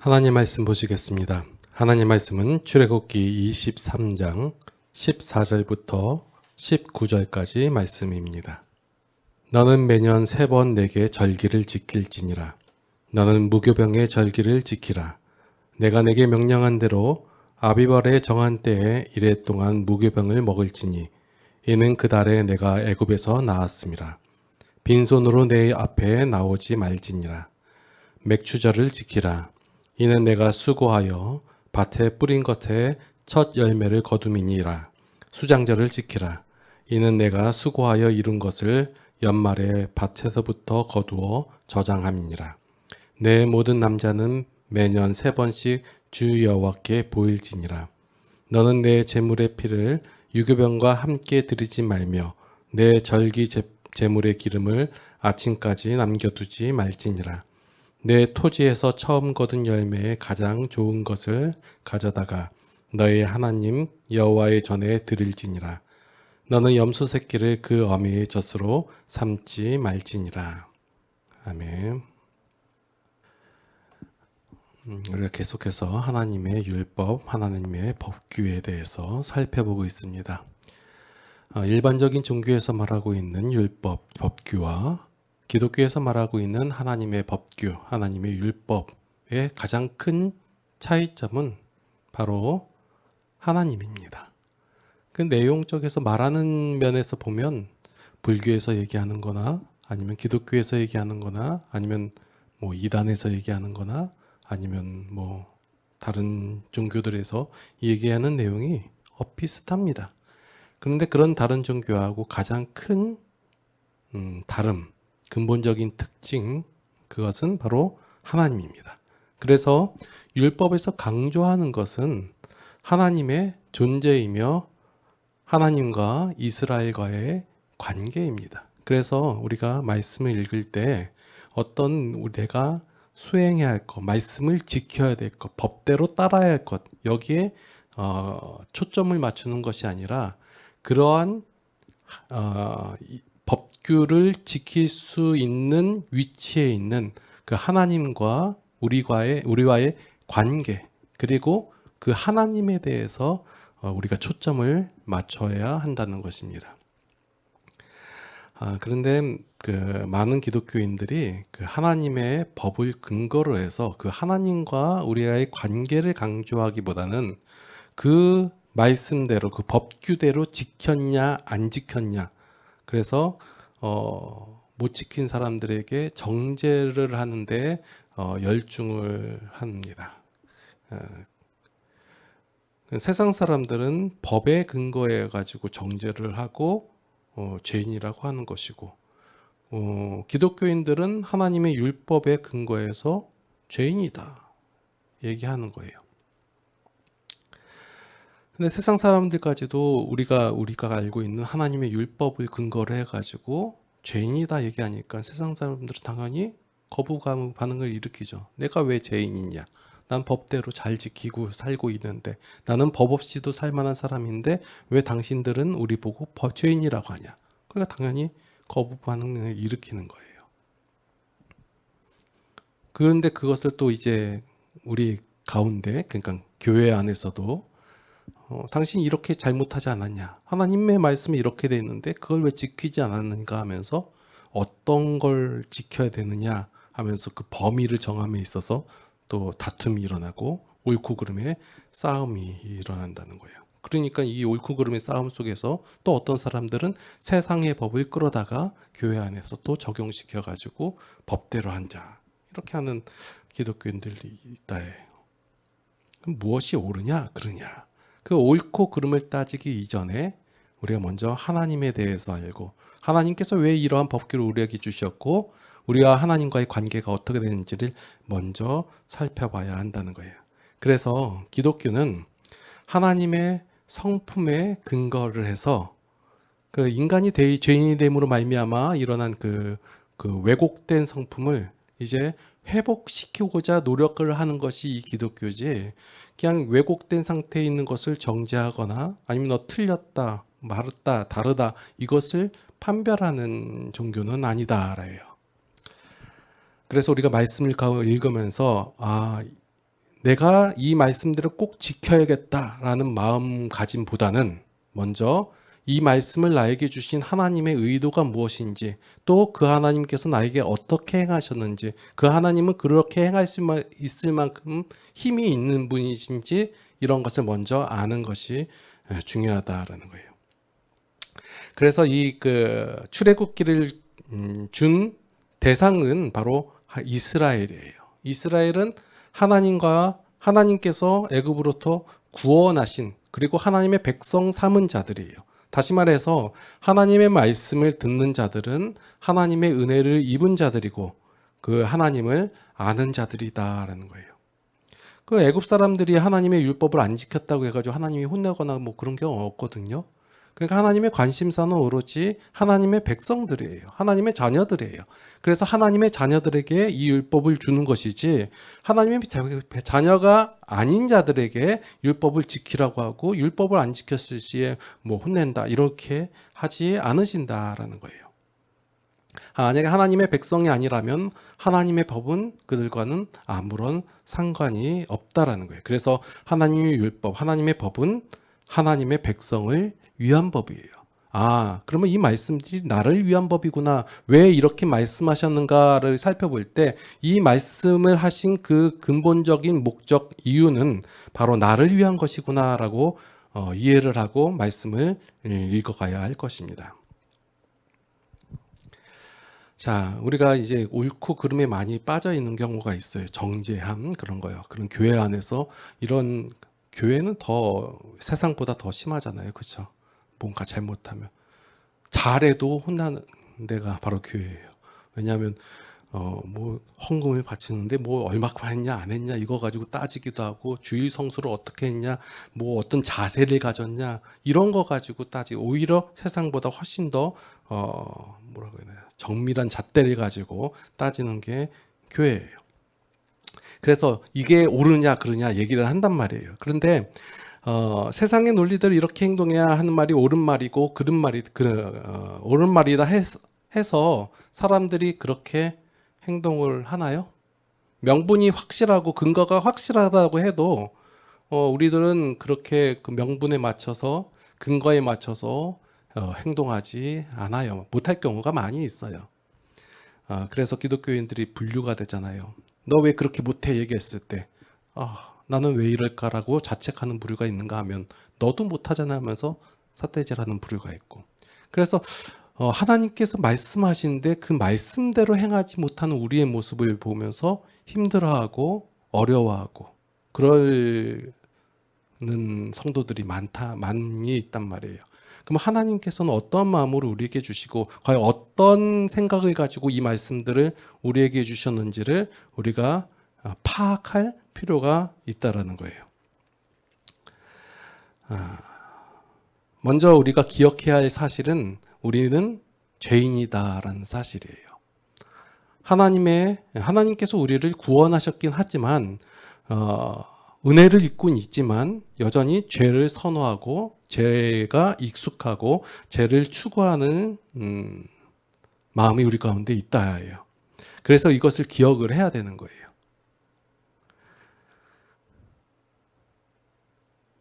하나님 말씀 보시겠습니다. 하나님 말씀은 출애굽기 23장 14절부터 19절까지 말씀입니다. 너는 매년 3번 내게 절기를 지킬지니라. 너는 무교병의 절기를 지키라. 내가 내게 명령한 대로 아비벌의 정한 때에 이래 동안 무교병을 먹을지니 이는 그 달에 내가 애굽에서 나왔음이라. 빈손으로 내 앞에 나오지 말지니라. 맥추절을 지키라. 이는 내가 수고하여 밭에 뿌린 것에 첫 열매를 거둠이니라. 수장절을 지키라. 이는 내가 수고하여 이룬 것을 연말에 밭에서부터 거두어 저장함이니라. 내 모든 남자는 매년 3번씩 주 여호와께 보일지니라. 너는 내 제물의 피를 유교병과 함께 드리지 말며 내 절기 제물의 기름을 아침까지 남겨두지 말지니라. 내 토지에서 처음 거둔 열매의 가장 좋은 것을 가져다가 너의 하나님 여호와의 전에 드릴지니라. 너는 염소 새끼를 그 어미의 젖으로 삼지 말지니라. 아멘. 우리가 계속해서 하나님의 율법, 하나님의 법규에 대해서 살펴보고 있습니다. 일반적인 종교에서 말하고 있는 율법, 법규와 기독교에서 말하고 있는 하나님의 법규, 하나님의 율법의 가장 큰 차이점은 바로 하나님입니다. 그 내용적에서 말하는 면에서 보면 불교에서 얘기하는 거나 아니면 기독교에서 얘기하는 거나 아니면 뭐 이단에서 얘기하는 거나 아니면 뭐 다른 종교들에서 얘기하는 내용이 비슷합니다. 그런데 그런 다른 종교하고 가장 큰 다름, 근본적인 특징, 그것은 바로 하나님입니다. 그래서 율법에서 강조하는 것은 하나님의 존재이며 하나님과 이스라엘과의 관계입니다. 그래서 우리가 말씀을 읽을 때 어떤 내가 수행해야 할 것, 말씀을 지켜야 될 것, 법대로 따라야 할 것, 여기에 초점을 맞추는 것이 아니라 그러한 법규를 지킬 수 있는 위치에 있는 그 하나님과 우리와의 관계, 그리고 그 하나님에 대해서 우리가 초점을 맞춰야 한다는 것입니다. 그런데 그 많은 기독교인들이 그 하나님의 법을 근거로 해서 그 하나님과 우리와의 관계를 강조하기보다는 그 말씀대로 그 법규대로 지켰냐 안 지켰냐, 그래서 못 지킨 사람들에게 정죄를 하는데 열중을 합니다. 세상 사람들은 법에 근거해 가지고 정죄를 하고 죄인이라고 하는 것이고, 기독교인들은 하나님의 율법에 근거해서 죄인이다 얘기하는 거예요. 근데 세상 사람들까지도 우리가 알고 있는 하나님의 율법을 근거로 해가지고 죄인이다 얘기하니까 세상 사람들은 당연히 거부감 반응을 일으키죠. 내가 왜 죄인이냐? 난 법대로 잘 지키고 살고 있는데, 나는 법 없이도 살만한 사람인데 왜 당신들은 우리 보고 죄인이라고 하냐? 그러니까 당연히 거부 반응을 일으키는 거예요. 그런데 그것을 또 이제 우리 가운데, 그러니까 교회 안에서도 당신이 이렇게 잘못하지 않았냐? 하나님의 말씀이 이렇게 돼 있는데 그걸 왜 지키지 않았는가 하면서 어떤 걸 지켜야 되느냐 하면서 그 범위를 정함에 있어서 또 다툼이 일어나고 옳고 그름의 싸움이 일어난다는 거예요. 그러니까 이 옳고 그름의 싸움 속에서 또 어떤 사람들은 세상의 법을 끌어다가 교회 안에서 또 적용시켜 가지고 법대로 한자, 이렇게 하는 기독교인들이 있다 해요. 그럼 무엇이 옳으냐 그르냐, 그 옳고 그름을 따지기 이전에 우리가 먼저 하나님에 대해서 알고, 하나님께서 왜 이러한 법규를 우리에게 주셨고 우리와 하나님과의 관계가 어떻게 되는지를 먼저 살펴봐야 한다는 거예요. 그래서 기독교는 하나님의 성품에 근거를 해서 그 인간이 죄인이 됨으로 말미암아 일어난 그 왜곡된 성품을 이제 회복시키고자 노력을 하는 것이 이 기독교지, 그냥 왜곡된 상태에 있는 것을 정죄하거나 아니면 너 틀렸다, 맞다, 다르다 이것을 판별하는 종교는 아니다래요. 그래서 우리가 말씀을 읽으면서 내가 이 말씀대로 꼭 지켜야겠다라는 마음가짐보다는 먼저 이 말씀을 나에게 주신 하나님의 의도가 무엇인지, 또 그 하나님께서 나에게 어떻게 행하셨는지, 그 하나님은 그렇게 행할 수 있을 만큼 힘이 있는 분이신지, 이런 것을 먼저 아는 것이 중요하다라는 거예요. 그래서 이 출애굽기를 준 대상은 바로 이스라엘이에요. 이스라엘은 하나님께서 애굽으로부터 구원하신, 그리고 하나님의 백성 삼은 자들이에요. 다시 말해서 하나님의 말씀을 듣는 자들은 하나님의 은혜를 입은 자들이고 그 하나님을 아는 자들이다라는 거예요. 그 애굽 사람들이 하나님의 율법을 안 지켰다고 해가지고 하나님이 혼내거나 뭐 그런 게 없거든요. 그러니까 하나님의 관심사는 오로지 하나님의 백성들이에요. 하나님의 자녀들이에요. 그래서 하나님의 자녀들에게 이 율법을 주는 것이지, 하나님의 자녀가 아닌 자들에게 율법을 지키라고 하고 율법을 안 지켰을 시에 뭐 혼낸다 이렇게 하지 않으신다라는 거예요. 만약에 하나님의 백성이 아니라면 하나님의 법은 그들과는 아무런 상관이 없다라는 거예요. 그래서 하나님의 율법, 하나님의 법은 하나님의 백성을 위한 법이에요. 그러면 이 말씀들이 나를 위한 법이구나. 왜 이렇게 말씀하셨는가를 살펴볼 때 이 말씀을 하신 그 근본적인 목적, 이유는 바로 나를 위한 것이구나라고 이해를 하고 말씀을 읽어가야 할 것입니다. 자, 우리가 이제 옳고 그름에 많이 빠져 있는 경우가 있어요. 정죄함 그런 거요. 그런 교회 안에서 이런 교회는 더 세상보다 더 심하잖아요. 그렇죠? 뭔가 잘못하면 잘해도 혼나는 데가 바로 교회예요. 왜냐하면 뭐 헌금을 바치는데 뭐 얼마큼 했냐 안 했냐 이거 가지고 따지기도 하고, 주일 성수를 어떻게 했냐, 뭐 어떤 자세를 가졌냐 이런 거 가지고 따지고, 오히려 세상보다 훨씬 더 뭐라고 해야 되나, 정밀한 잣대를 가지고 따지는 게 교회예요. 그래서 이게 옳으냐 그르냐 얘기를 한단 말이에요. 그런데 세상의 논리대로 이렇게 행동해야 하는 말이 옳은 말이고 옳은 말이다 해서 사람들이 그렇게 행동을 하나요? 명분이 확실하고 근거가 확실하다고 해도 우리들은 그렇게 그 명분에 맞춰서, 근거에 맞춰서 행동하지 않아요. 못할 경우가 많이 있어요. 그래서 기독교인들이 분류가 되잖아요. 너 왜 그렇게 못해 얘기했을 때 나는 왜 이럴까라고 자책하는 부류가 있는가 하면, 너도 못하잖아 하면서 삿대질하는 부류가 있고. 그래서 하나님께서 말씀하시는데 그 말씀대로 행하지 못하는 우리의 모습을 보면서 힘들어하고 어려워하고 그러는 성도들이 많이 있단 말이에요. 그럼 하나님께서는 어떤 마음으로 우리에게 주시고 과연 어떤 생각을 가지고 이 말씀들을 우리에게 주셨는지를 우리가 파악할 필요가 있다라는 거예요. 먼저 우리가 기억해야 할 사실은 우리는 죄인이다라는 사실이에요. 하나님께서 우리를 구원하셨긴 하지만 은혜를 입고는 있지만 여전히 죄를 선호하고 죄가 익숙하고 죄를 추구하는 마음이 우리 가운데 있다 해요. 그래서 이것을 기억을 해야 되는 거예요.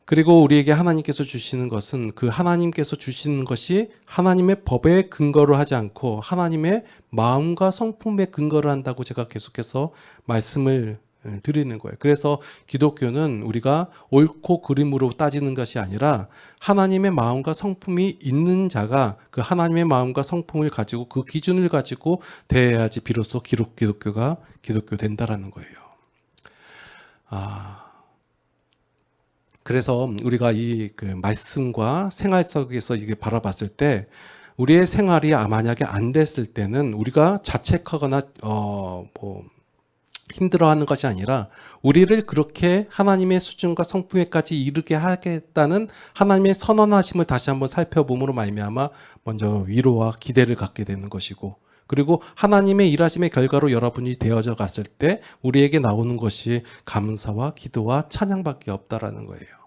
그리고 우리에게 하나님께서 주시는 것은, 그 하나님께서 주시는 것이 하나님의 법에 근거로 하지 않고 하나님의 마음과 성품에 근거를 한다고 제가 계속해서 말씀을 드리는 거예요. 그래서 기독교는 우리가 옳고 그름으로 따지는 것이 아니라 하나님의 마음과 성품이 있는 자가 그 하나님의 마음과 성품을 가지고 그 기준을 가지고 대해야지 비로소 기독교가 기독교 된다라는 거예요. 그래서 우리가 이 말씀과 생활 속에서 이게 바라봤을 때 우리의 생활이 만약에 안 됐을 때는 우리가 자책하거나 힘들어하는 것이 아니라 우리를 그렇게 하나님의 수준과 성품에까지 이르게 하겠다는 하나님의 선언하심을 다시 한번 살펴봄으로 말미암아 먼저 위로와 기대를 갖게 되는 것이고, 그리고 하나님의 일하심의 결과로 여러분이 되어져 갔을 때 우리에게 나오는 것이 감사와 기도와 찬양밖에 없다라는 거예요.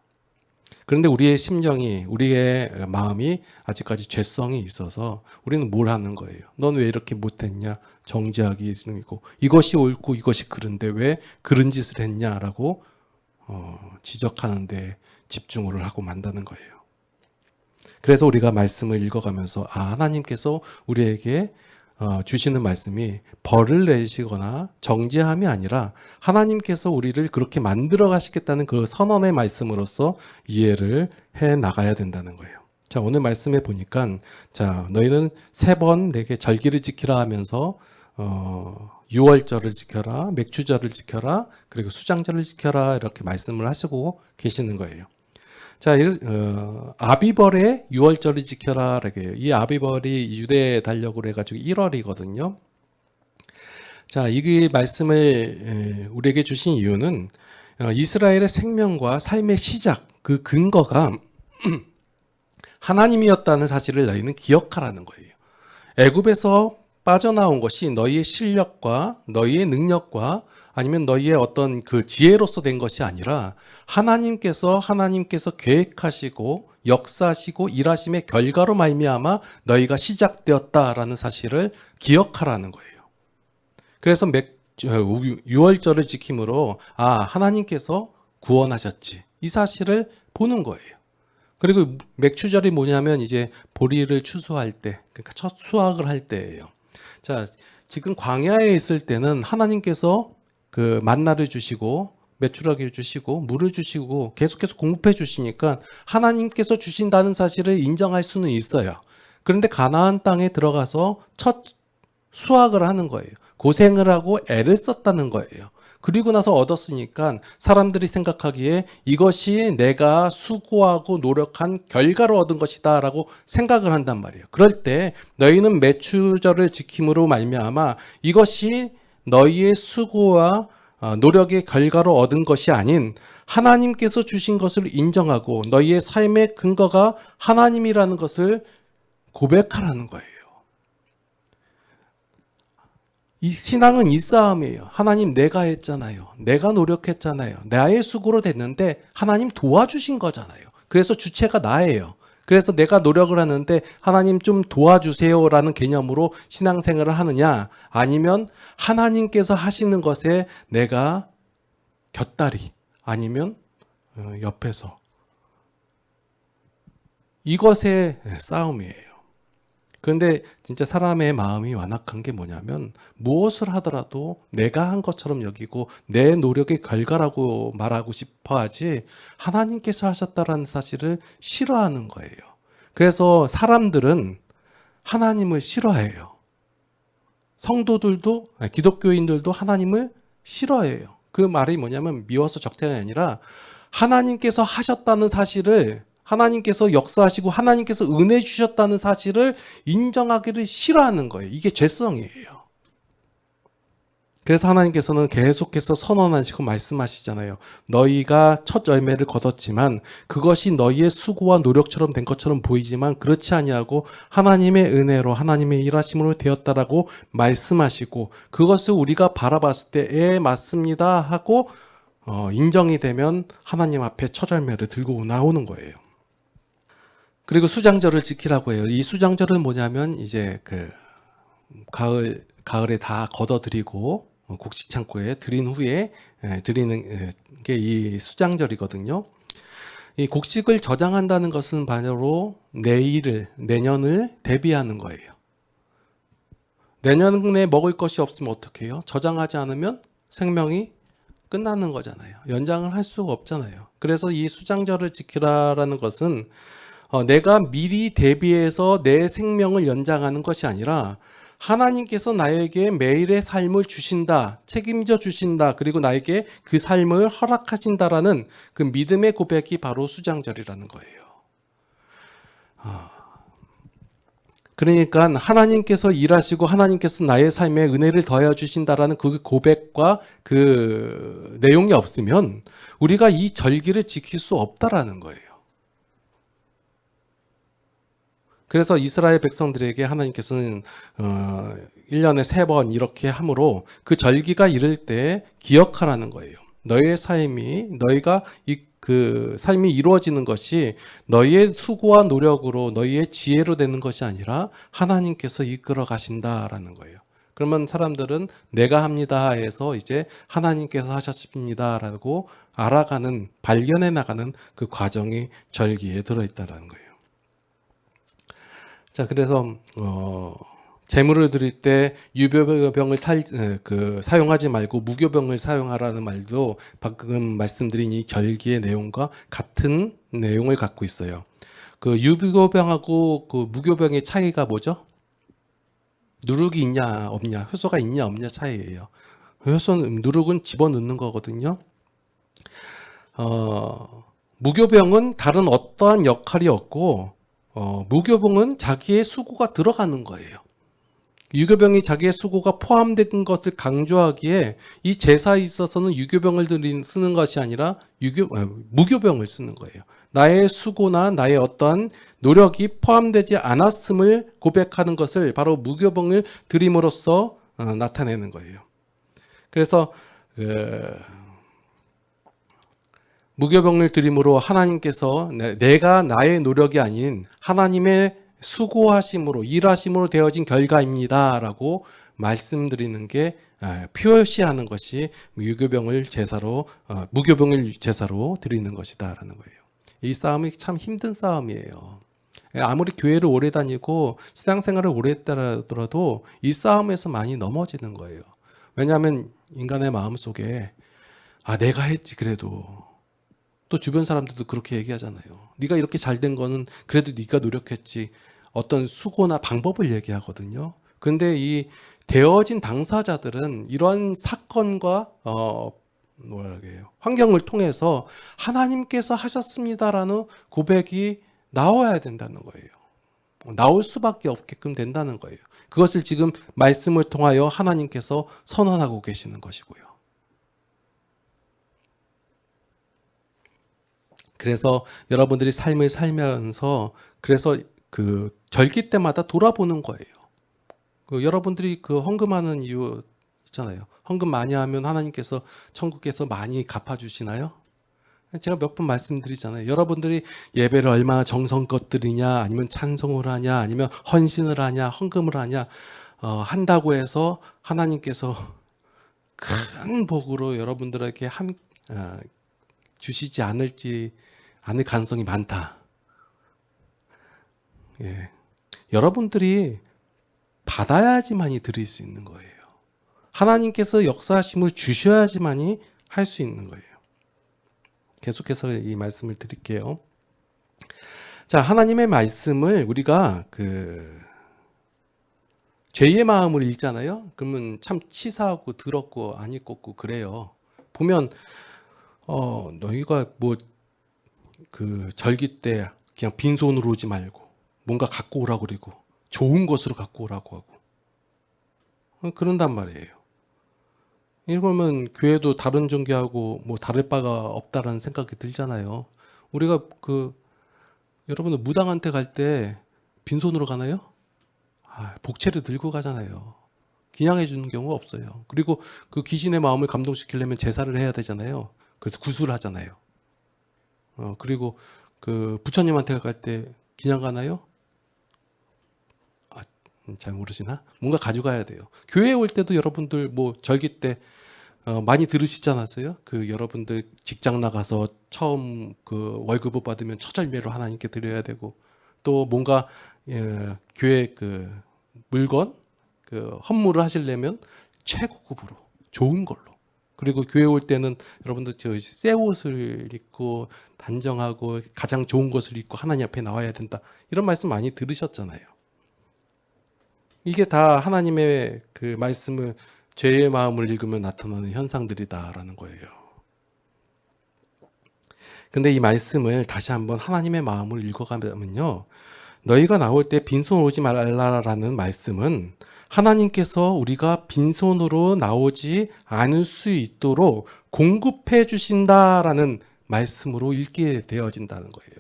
그런데 우리의 심령이, 우리의 마음이 아직까지 죄성이 있어서 우리는 뭘 하는 거예요? 넌 왜 이렇게 못했냐? 정죄하기 이름이고, 이것이 옳고 이것이 그른데 왜 그런 짓을 했냐라고 지적하는데 집중을 하고 만다는 거예요. 그래서 우리가 말씀을 읽어가면서 하나님께서 우리에게 주시는 말씀이 벌을 내시거나 정죄함이 아니라 하나님께서 우리를 그렇게 만들어 가시겠다는 그 선언의 말씀으로서 이해를 해 나가야 된다는 거예요. 자, 오늘 말씀에 보니까 자, 너희는 3번 내게 절기를 지키라 하면서 유월절을 지켜라, 맥주절을 지켜라, 그리고 수장절을 지켜라 이렇게 말씀을 하시고 계시는 거예요. 자, 아비벌의 유월절을 지켜라 이렇게 이 아비벌이 유대 달력으로 해가지고 1월이거든요. 자, 이 말씀을 우리에게 주신 이유는 이스라엘의 생명과 삶의 시작 그 근거가 하나님이었다는 사실을 너희는 기억하라는 거예요. 애굽에서 빠져나온 것이 너희의 실력과 너희의 능력과 아니면 너희의 어떤 그 지혜로서 된 것이 아니라 하나님께서 계획하시고 역사하시고 일하심의 결과로 말미암아 너희가 시작되었다라는 사실을 기억하라는 거예요. 그래서 6월절을 지킴으로 하나님께서 구원하셨지 이 사실을 보는 거예요. 그리고 맥추절이 뭐냐면 이제 보리를 추수할 때, 그러니까 첫 수확을 할 때예요. 자, 지금 광야에 있을 때는 하나님께서 그 만나를 주시고 메추라기를 주시고 물을 주시고 계속해서 공급해 주시니까 하나님께서 주신다는 사실을 인정할 수는 있어요. 그런데 가나안 땅에 들어가서 첫 수확을 하는 거예요. 고생을 하고 애를 썼다는 거예요. 그리고 나서 얻었으니까 사람들이 생각하기에 이것이 내가 수고하고 노력한 결과로 얻은 것이다 라고 생각을 한단 말이에요. 그럴 때 너희는 매추절을 지킴으로 말미암아 이것이 너희의 수고와 노력의 결과로 얻은 것이 아닌 하나님께서 주신 것을 인정하고 너희의 삶의 근거가 하나님이라는 것을 고백하라는 거예요. 이 신앙은 이 싸움이에요. 하나님 내가 했잖아요. 내가 노력했잖아요. 나의 수고로 됐는데 하나님 도와주신 거잖아요. 그래서 주체가 나예요. 그래서 내가 노력을 하는데 하나님 좀 도와주세요라는 개념으로 신앙생활을 하느냐 아니면 하나님께서 하시는 것에 내가 곁다리 아니면 옆에서 이것의 싸움이에요. 그런데 진짜 사람의 마음이 완악한 게 뭐냐면 무엇을 하더라도 내가 한 것처럼 여기고 내 노력의 결과라고 말하고 싶어 하지 하나님께서 하셨다라는 사실을 싫어하는 거예요. 그래서 사람들은 하나님을 싫어해요. 성도들도 기독교인들도 하나님을 싫어해요. 그 말이 뭐냐면 미워서 적대가 아니라 하나님께서 하셨다는 사실을 하나님께서 역사하시고 하나님께서 은혜 주셨다는 사실을 인정하기를 싫어하는 거예요. 이게 죄성이에요. 그래서 하나님께서는 계속해서 선언하시고 말씀하시잖아요. 너희가 첫 열매를 거뒀지만 그것이 너희의 수고와 노력처럼 된 것처럼 보이지만 그렇지 아니하고 하나님의 은혜로 하나님의 일하심으로 되었다라고 말씀하시고 그것을 우리가 바라봤을 때 맞습니다 하고 인정이 되면 하나님 앞에 첫 열매를 들고 나오는 거예요. 그리고 수장절을 지키라고 해요. 이 수장절은 뭐냐면 이제 그 가을에 다 걷어들이고 곡식창고에 들인 후에 드리는 게 이 수장절이거든요. 이 곡식을 저장한다는 것은 바로 내년을 대비하는 거예요. 내년에 먹을 것이 없으면 어떻게 해요? 저장하지 않으면 생명이 끝나는 거잖아요. 연장을 할 수가 없잖아요. 그래서 이 수장절을 지키라라는 것은 내가 미리 대비해서 내 생명을 연장하는 것이 아니라 하나님께서 나에게 매일의 삶을 주신다, 책임져 주신다, 그리고 나에게 그 삶을 허락하신다라는 그 믿음의 고백이 바로 수장절이라는 거예요. 그러니까 하나님께서 일하시고 하나님께서 나의 삶에 은혜를 더해 주신다라는 그 고백과 그 내용이 없으면 우리가 이 절기를 지킬 수 없다라는 거예요. 그래서 이스라엘 백성들에게 하나님께서는 1년에 3번 이렇게 함으로 그 절기가 이를 때 기억하라는 거예요. 너희의 삶이 너희가 그 삶이 이루어지는 것이 너희의 수고와 노력으로 너희의 지혜로 되는 것이 아니라 하나님께서 이끌어 가신다라는 거예요. 그러면 사람들은 내가 합니다 해서 이제 하나님께서 하셨습니다라고 알아가는, 발견해 나가는 그 과정이 절기에 들어있다라는 거예요. 자, 그래서 제물을 드릴 때 유교병을 사용하지 말고 무교병을 사용하라는 말도 방금 말씀드린 이 절기의 내용과 같은 내용을 갖고 있어요. 그 유교병하고 그 무교병의 차이가 뭐죠? 누룩이 있냐 없냐, 효소가 있냐 없냐 차이예요. 누룩은 집어넣는 거거든요. 무교병은 다른 어떠한 역할이 없고 무교병은 자기의 수고가 들어가는 거예요. 유교병이 자기의 수고가 포함된 것을 강조하기에 이 제사에 있어서는 유교병을 쓰는 것이 아니라 무교병을 쓰는 거예요. 나의 수고나 나의 어떠한 노력이 포함되지 않았음을 고백하는 것을 바로 무교병을 드림으로써 나타내는 거예요. 그래서 무교병을 드림으로 하나님께서 내가 나의 노력이 아닌 하나님의 수고하심으로 일하심으로 되어진 결과입니다라고 말씀드리는 게 표시하는 것이 무교병을 제사로 드리는 것이다라는 거예요. 이 싸움이 참 힘든 싸움이에요. 아무리 교회를 오래 다니고 신앙생활을 오래 했더라도 이 싸움에서 많이 넘어지는 거예요. 왜냐하면 인간의 마음속에 내가 했지 그래도, 또 주변 사람들도 그렇게 얘기하잖아요. 네가 이렇게 잘 된 거는 그래도 네가 노력했지, 어떤 수고나 방법을 얘기하거든요. 근데 이 되어진 당사자들은 이런 사건과 환경을 통해서 하나님께서 하셨습니다라는 고백이 나와야 된다는 거예요. 나올 수밖에 없게끔 된다는 거예요. 그것을 지금 말씀을 통하여 하나님께서 선언하고 계시는 것이고요. 그래서 여러분들이 삶을 살면서 그래서 그 절기 때마다 돌아보는 거예요. 여러분들이 그 헌금하는 이유 있잖아요. 헌금 많이 하면 하나님께서 천국에서 많이 갚아주시나요? 제가 몇 번 말씀드리잖아요. 여러분들이 예배를 얼마나 정성껏 드리냐, 아니면 찬송을 하냐, 아니면 헌신을 하냐, 헌금을 하냐, 한다고 해서 하나님께서 큰 복으로 여러분들에게 주시지 않을 가능성이 많다. 예. 여러분들이 받아야지만이 드릴 수 있는 거예요. 하나님께서 역사하심을 주셔야지만이 할 수 있는 거예요. 계속해서 이 말씀을 드릴게요. 자, 하나님의 말씀을 우리가 죄의 마음을 읽잖아요. 그러면 참 치사하고 더럽고 안 읽고 그래요. 보면 너희가 절기 때 그냥 빈손으로 오지 말고 뭔가 갖고 오라고 그러고 좋은 것으로 갖고 오라고 하고 그런단 말이에요. 이러면 교회도 다른 종교하고 다를 바가 없다라는 생각이 들잖아요. 우리가 여러분들 무당한테 갈 때 빈손으로 가나요? 복채를 들고 가잖아요. 기냥해 주는 경우가 없어요. 그리고 그 귀신의 마음을 감동시키려면 제사를 해야 되잖아요. 그래서 구슬 하잖아요. 그리고 부처님한테 갈 때 기냥 가나요? 잘 모르시나? 뭔가 가져가야 돼요. 교회에 올 때도 여러분들 절기 때 많이 들으시지 않았어요? 여러분들 직장 나가서 처음 월급을 받으면 처절매로 하나님께 드려야 되고, 또 뭔가 교회 물건 헌물을 하시려면 최고급으로 좋은 걸로. 그리고 교회 올 때는 여러분들 새 옷을 입고 단정하고 가장 좋은 것을 입고 하나님 앞에 나와야 된다. 이런 말씀 많이 들으셨잖아요. 이게 다 하나님의 말씀을 죄의 마음을 읽으면 나타나는 현상들이다라는 거예요. 근데 이 말씀을 다시 한번 하나님의 마음을 읽어가면요, 너희가 나올 때 빈손 오지 말라라는 말씀은 하나님께서 우리가 빈손으로 나오지 않을 수 있도록 공급해 주신다라는 말씀으로 읽게 되어진다는 거예요.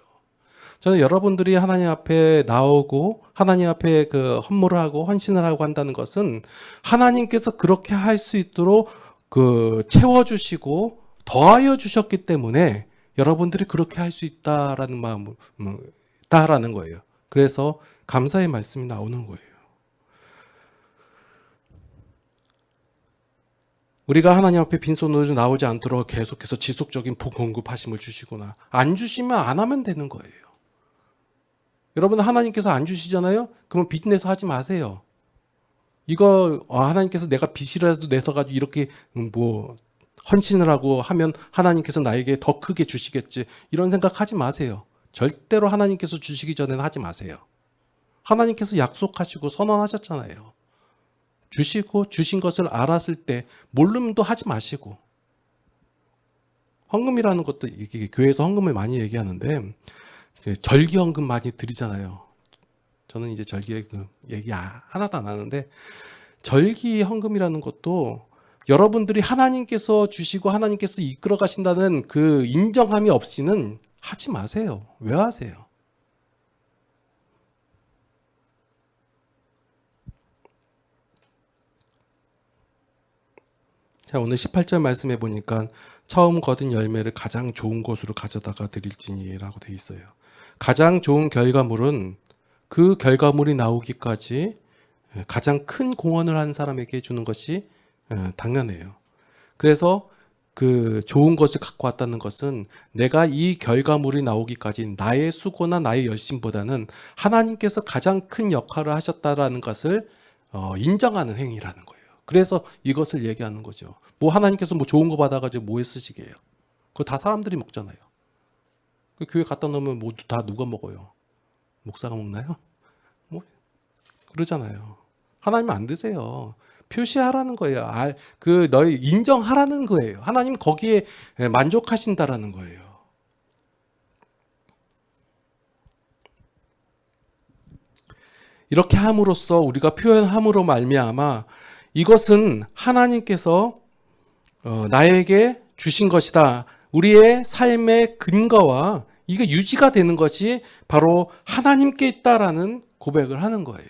저는 여러분들이 하나님 앞에 나오고 하나님 앞에 헌물을 하고 헌신을 하고 한다는 것은 하나님께서 그렇게 할 수 있도록 채워주시고 더하여 주셨기 때문에 여러분들이 그렇게 할 수 있다라는 다라는 거예요. 그래서 감사의 말씀이 나오는 거예요. 우리가 하나님 앞에 빈손으로 나오지 않도록 계속해서 지속적인 공급하심을 주시구나. 안 주시면 안 하면 되는 거예요. 여러분, 하나님께서 안 주시잖아요? 그러면 빚 내서 하지 마세요. 이거 하나님께서 내가 빚이라도 내서 가지고 이렇게 헌신을 하고 하면 하나님께서 나에게 더 크게 주시겠지, 이런 생각하지 마세요. 절대로 하나님께서 주시기 전에는 하지 마세요. 하나님께서 약속하시고 선언하셨잖아요. 주시고 주신 것을 알았을 때 모르면 또 하지 마시고. 헌금이라는 것도, 이게 교회에서 헌금을 많이 얘기하는데 절기 헌금 많이 드리잖아요. 저는 이제 절기 얘기 하나도 안 하는데, 절기 헌금이라는 것도 여러분들이 하나님께서 주시고 하나님께서 이끌어 가신다는 그 인정함이 없이는 하지 마세요. 왜 하세요? 자, 오늘 18절 말씀해 보니까 처음 거둔 열매를 가장 좋은 곳으로 가져다가 드릴지니라고 돼 있어요. 가장 좋은 결과물은 그 결과물이 나오기까지 가장 큰 공헌을 한 사람에게 주는 것이 당연해요. 그래서 그 좋은 것을 갖고 왔다는 것은 내가 이 결과물이 나오기까지 나의 수고나 나의 열심보다는 하나님께서 가장 큰 역할을 하셨다라는 것을 인정하는 행위라는 거예요. 그래서 이것을 얘기하는 거죠. 하나님께서 좋은 거 받아가지고 뭐에 쓰시게요? 그거 다 사람들이 먹잖아요. 그 교회 갖다 놓으면 모두 다 누가 먹어요? 목사가 먹나요? 그러잖아요. 하나님 안 드세요. 표시하라는 거예요. 너희 인정하라는 거예요. 하나님 거기에 만족하신다라는 거예요. 이렇게 함으로써, 우리가 표현함으로 말미암아 이것은 하나님께서 나에게 주신 것이다. 우리의 삶의 근거와 이게 유지가 되는 것이 바로 하나님께 있다라는 고백을 하는 거예요.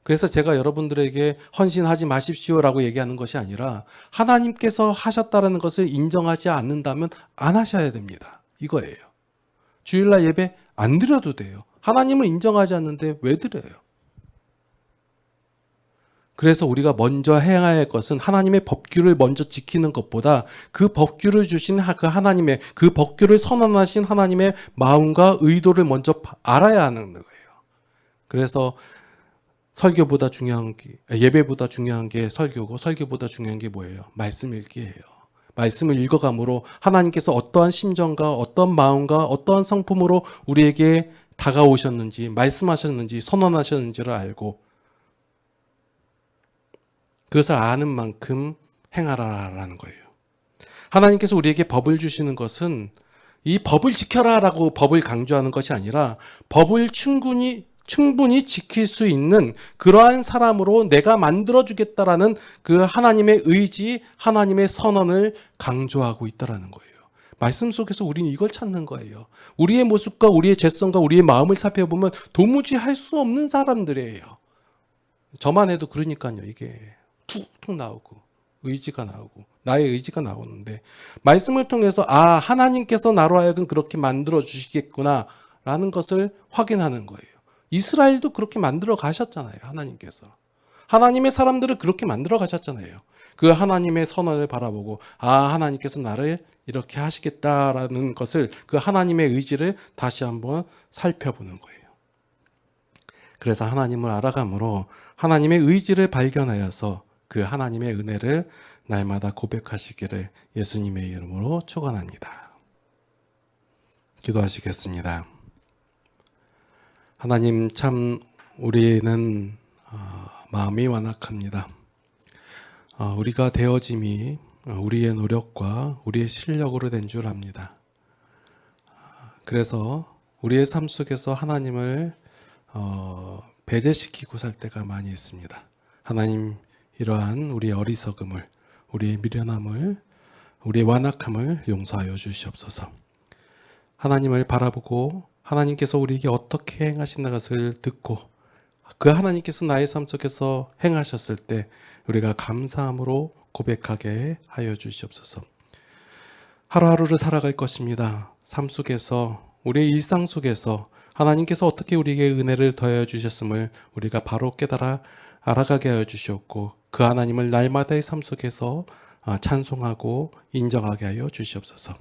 그래서 제가 여러분들에게 헌신하지 마십시오라고 얘기하는 것이 아니라, 하나님께서 하셨다는 것을 인정하지 않는다면 안 하셔야 됩니다. 이거예요. 주일날 예배 안 드려도 돼요. 하나님을 인정하지 않는데 왜 드려요? 그래서 우리가 먼저 해야 할 것은 하나님의 법규를 먼저 지키는 것보다 그 법규를 주신 그 하나님의, 그 법규를 선언하신 하나님의 마음과 의도를 먼저 알아야 하는 거예요. 그래서 설교보다 중요한 게, 예배보다 중요한 게 설교고, 설교보다 중요한 게 뭐예요? 말씀 읽기예요. 말씀을 읽어감으로 하나님께서 어떠한 심정과 어떤 마음과 어떠한 성품으로 우리에게 다가오셨는지, 말씀하셨는지, 선언하셨는지를 알고 그것을 아는 만큼 행하라라는 거예요. 하나님께서 우리에게 법을 주시는 것은 이 법을 지켜라라고 법을 강조하는 것이 아니라, 법을 충분히 지킬 수 있는 그러한 사람으로 내가 만들어주겠다라는 그 하나님의 의지, 하나님의 선언을 강조하고 있다라는 거예요. 말씀 속에서 우리는 이걸 찾는 거예요. 우리의 모습과 우리의 죄성과 우리의 마음을 살펴보면 도무지 할 수 없는 사람들이에요. 저만 해도 그러니까요. 이게 툭툭 나오고 의지가 나오고 나의 의지가 나오는데, 말씀을 통해서 하나님께서 나로 하여금 그렇게 만들어 주시겠구나 라는 것을 확인하는 거예요. 이스라엘도 그렇게 만들어 가셨잖아요. 하나님의 사람들을 그렇게 만들어 가셨잖아요. 그 하나님의 선언을 바라보고 하나님께서 나를 이렇게 하시겠다라는 것을, 그 하나님의 의지를 다시 한번 살펴보는 거예요. 그래서 하나님을 알아감으로 하나님의 의지를 발견하여서 그 하나님의 은혜를 날마다 고백하시기를 예수님의 이름으로 축원합니다. 기도하시겠습니다. 하나님, 참 우리는 마음이 완악합니다. 우리가 되어짐이 우리의 노력과 우리의 실력으로 된 줄 압니다. 그래서 우리의 삶 속에서 하나님을 배제시키고 살 때가 많이 있습니다. 하나님, 이러한 우리의 어리석음을, 우리의 미련함을, 우리의 완악함을 용서하여 주시옵소서. 하나님을 바라보고 하나님께서 우리에게 어떻게 행하신다 것을 듣고 그 하나님께서 나의 삶 속에서 행하셨을 때 우리가 감사함으로 고백하게 하여 주시옵소서. 하루하루를 살아갈 것입니다. 삶 속에서, 우리의 일상 속에서 하나님께서 어떻게 우리에게 은혜를 더하여 주셨음을 우리가 바로 깨달아 알아가게 하여 주시옵고 그 하나님을 날마다의 삶 속에서 찬송하고 인정하게 하여 주시옵소서.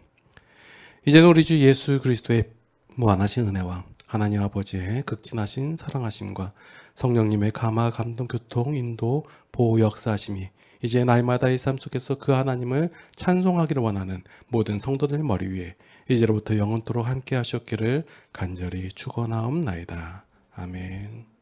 이제는 우리 주 예수 그리스도의 무한하신 은혜와 하나님 아버지의 극진하신 사랑하심과 성령님의 감화, 감동, 교통, 인도, 보호, 역사하심이 이제 날마다의 삶 속에서 그 하나님을 찬송하기를 원하는 모든 성도들 머리 위에 이제로부터 영원토록 함께 하셨기를 간절히 축원하옵나이다. 아멘.